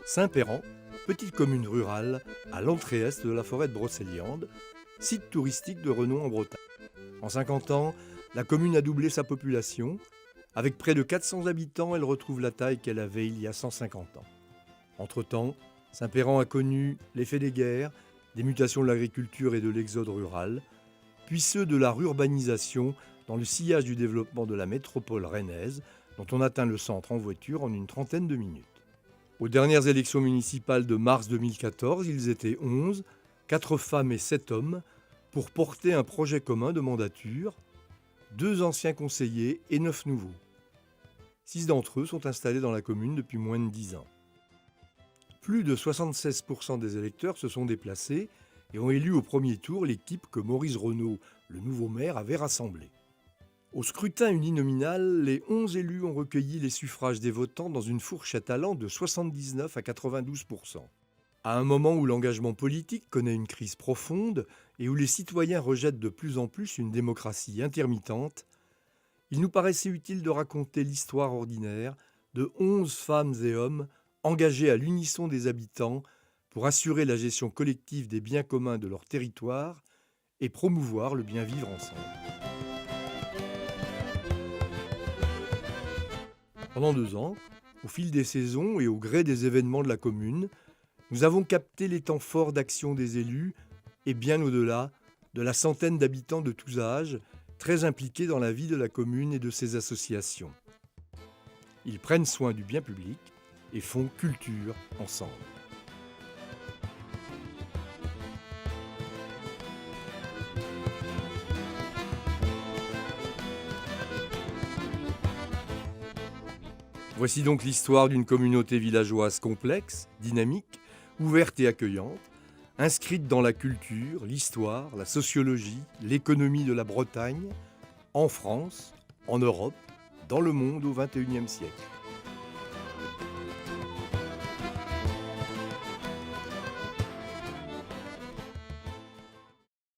Saint-Péran, petite commune rurale à l'entrée est de la forêt de Brocéliande, site touristique de renom en Bretagne. En 50 ans, la commune a doublé sa population. Avec près de 400 habitants, elle retrouve la taille qu'elle avait il y a 150 ans. Entre-temps, Saint-Péran a connu l'effet des guerres, des mutations de l'agriculture et de l'exode rural, puis ceux de la rurbanisation dans le sillage du développement de la métropole rennaise, dont on atteint le centre en voiture en une trentaine de minutes. Aux dernières élections municipales de mars 2014, ils étaient 11, 4 femmes et 7 hommes, pour porter un projet commun de mandature, 2 anciens conseillers et 9 nouveaux. 6 d'entre eux sont installés dans la commune depuis moins de 10 ans. Plus de 76% des électeurs se sont déplacés et ont élu au premier tour l'équipe que Maurice Renaud, le nouveau maire, avait rassemblée. Au scrutin uninominal, les 11 élus ont recueilli les suffrages des votants dans une fourchette allant de 79 à 92%. À un moment où l'engagement politique connaît une crise profonde et où les citoyens rejettent de plus en plus une démocratie intermittente, il nous paraissait utile de raconter l'histoire ordinaire de 11 femmes et hommes engagés à l'unisson des habitants pour assurer la gestion collective des biens communs de leur territoire et promouvoir le bien vivre ensemble. Pendant 2 ans, au fil des saisons et au gré des événements de la commune, nous avons capté les temps forts d'action des élus et bien au-delà de la centaine d'habitants de tous âges très impliqués dans la vie de la commune et de ses associations. Ils prennent soin du bien public et font culture ensemble. Voici donc l'histoire d'une communauté villageoise complexe, dynamique, ouverte et accueillante, inscrite dans la culture, l'histoire, la sociologie, l'économie de la Bretagne, en France, en Europe, dans le monde au XXIe siècle.